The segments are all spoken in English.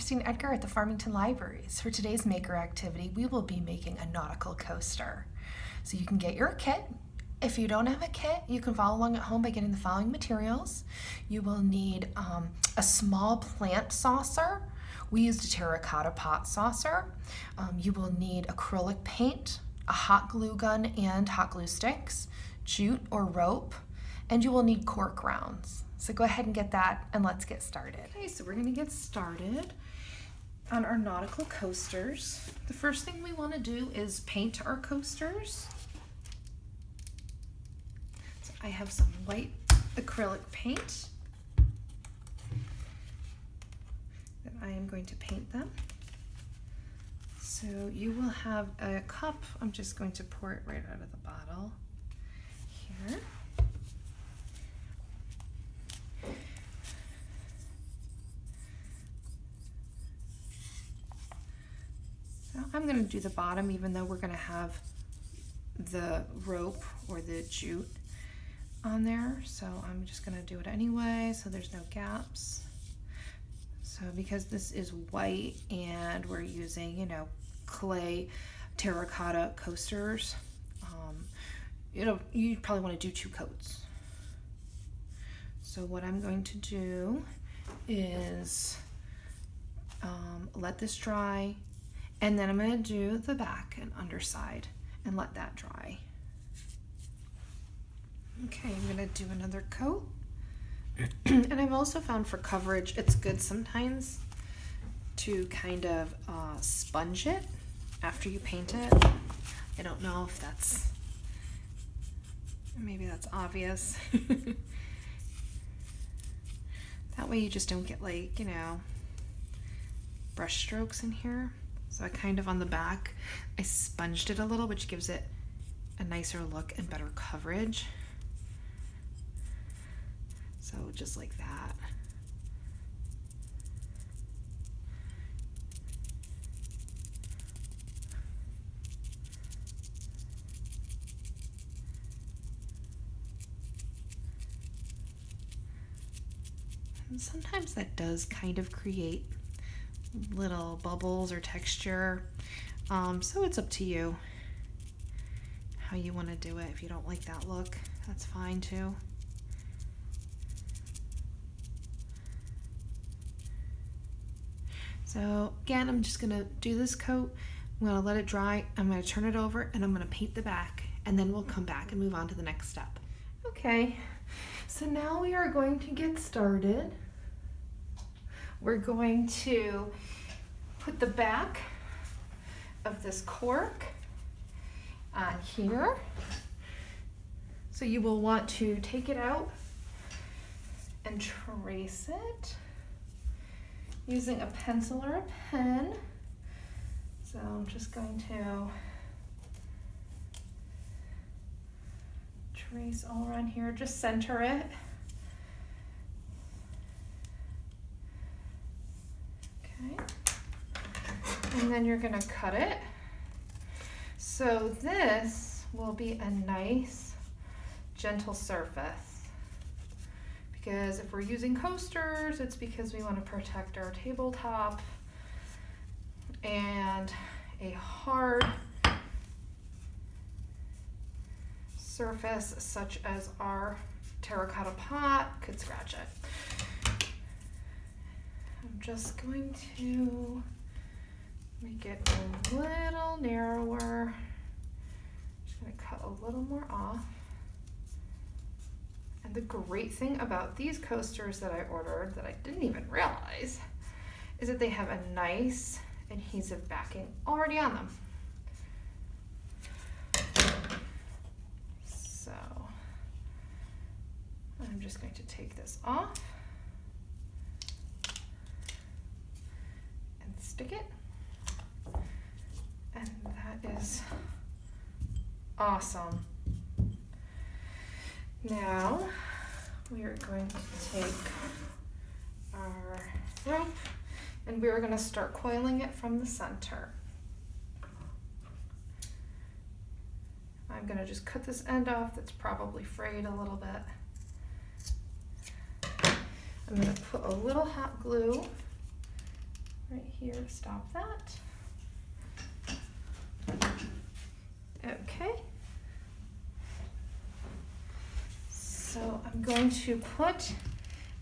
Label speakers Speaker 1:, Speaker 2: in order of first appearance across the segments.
Speaker 1: Christine Edgar at the Farmington Libraries. For today's maker activity, we will be making a nautical coaster. So you can get your kit. If you don't have a kit, you can follow along at home by getting the following materials. You will need a small plant saucer. We used a terracotta pot saucer. You will need acrylic paint, a hot glue gun and hot glue sticks, jute or rope, and you will need cork rounds. So go ahead and get that and let's get started. Okay, so we're gonna get started on our nautical coasters. The first thing we wanna do is paint our coasters. So I have some white acrylic paint that I am going to paint them. So you will have a cup. I'm just going to pour it right out of the bottle here. I'm going to do the bottom even though we're going to have the rope or the jute on there. So I'm just going to do it anyway so there's no gaps. So because this is white and we're using, you know, clay terracotta coasters, you probably want to do 2 coats. So what I'm going to do is let this dry. And then I'm going to do the back and underside and let that dry. Okay, I'm going to do another coat. And I've also found for coverage, it's good sometimes to kind of sponge it after you paint it. I don't know if that's, maybe that's obvious. That way you just don't get like, you know, brush strokes in here. So I kind of on the back, I sponged it a little, which gives it a nicer look and better coverage. So just like that. And sometimes that does kind of create little bubbles or texture, so it's up to you how you want to do it. If you don't like that look, that's fine too. So again, I'm just gonna do this coat. I'm gonna let it dry. I'm gonna turn it over and I'm gonna paint the back, and then we'll come back and move on to the next step. Okay, so now we are going to get started. We're going to put the back of this cork on here. So you will want to take it out and trace it using a pencil or a pen. So I'm just going to trace all around here, just center it. Okay. And then you're gonna cut it. So this will be a nice, gentle surface. Because if we're using coasters, it's because we want to protect our tabletop, and a hard surface such as our terracotta pot could scratch it. I'm just going to make it a little narrower. Just going to cut a little more off. And the great thing about these coasters that I ordered that I didn't even realize is that they have a nice adhesive backing already on them. So I'm just going to take this off and stick it. And that is awesome. Now we are going to take our rope and we are going to start coiling it from the center. I'm going to just cut this end off that's probably frayed a little bit. I'm going to put a little hot glue right here to stop that. Okay. So I'm going to put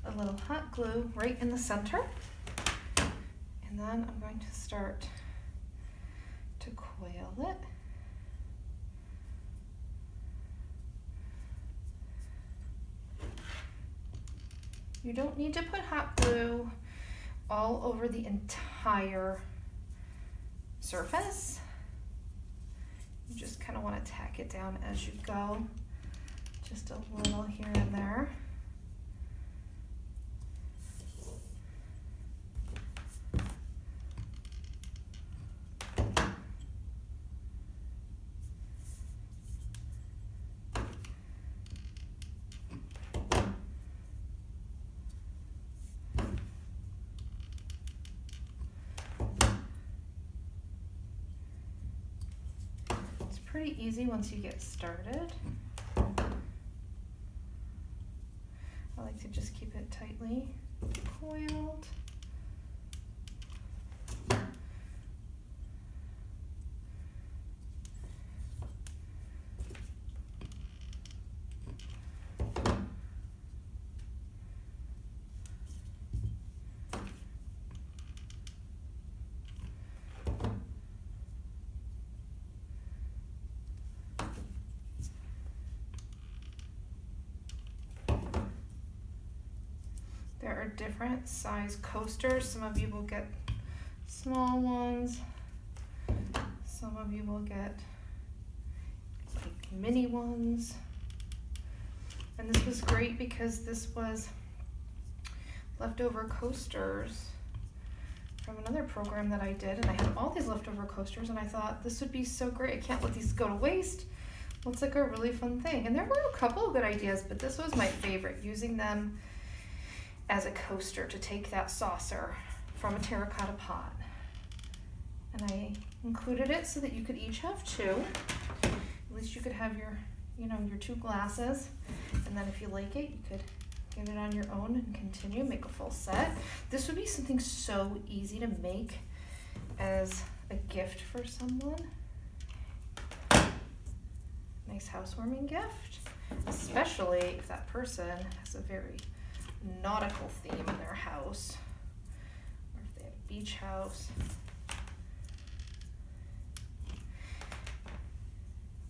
Speaker 1: a little hot glue right in the center, and then I'm going to start to coil it. You don't need to put hot glue all over the entire surface. You just kind of want to tack it down as you go, just a little here and there. Pretty easy once you get started. I like to just keep it tightly coiled. There are different size coasters. Some of you will get small ones. Some of you will get like mini ones. And this was great because this was leftover coasters from another program that I did, and I had all these leftover coasters, and I thought this would be so great. I can't let these go to waste. Looks like a really fun thing. And there were a couple of good ideas, but this was my favorite, using them as a coaster to take that saucer from a terracotta pot. And I included it so that you could each have two. At least you could have your, your two glasses. And then if you like it, you could give it on your own and continue, make a full set. This would be something so easy to make as a gift for someone. Nice housewarming gift, especially if that person has a very nautical theme in their house, or if they have a beach house.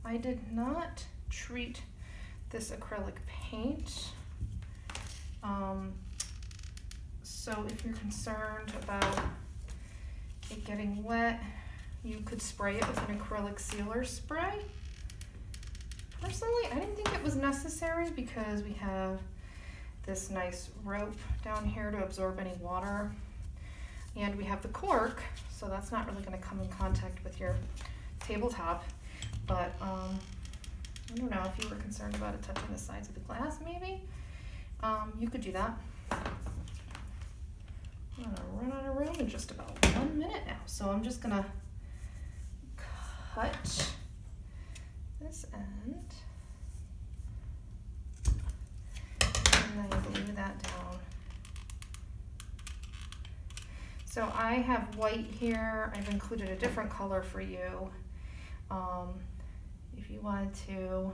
Speaker 1: I did not treat this acrylic paint, so if you're concerned about it getting wet, you could spray it with an acrylic sealer spray. Personally, I didn't think it was necessary because we have this nice rope down here to absorb any water, and we have the cork, so that's not really going to come in contact with your tabletop. But I don't know, if you were concerned about it touching the sides of the glass, maybe you could do that. I'm gonna run out of room in just about 1 minute now, so I'm just gonna cut this end and then glue that down. So I have white here. I've included a different color for you. If you wanted to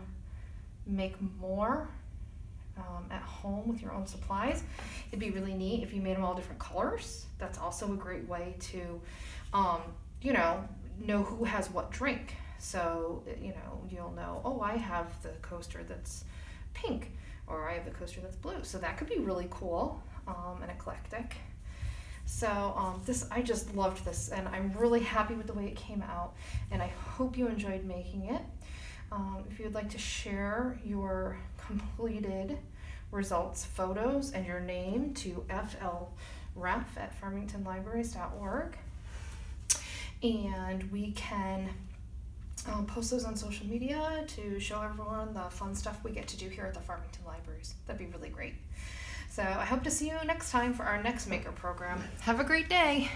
Speaker 1: make more at home with your own supplies, it'd be really neat if you made them all different colors. That's also a great way to, know who has what drink. So, you'll know, oh, I have the coaster that's pink, or I have the coaster that's blue. So that could be really cool and eclectic. So I just loved this, and I'm really happy with the way it came out, and I hope you enjoyed making it. If you would like to share your completed results, photos, and your name to flref@farmingtonlibraries.org, and we can post those on social media to show everyone the fun stuff we get to do here at the Farmington Libraries. That'd be really great. So I hope to see you next time for our next Maker program. Have a great day.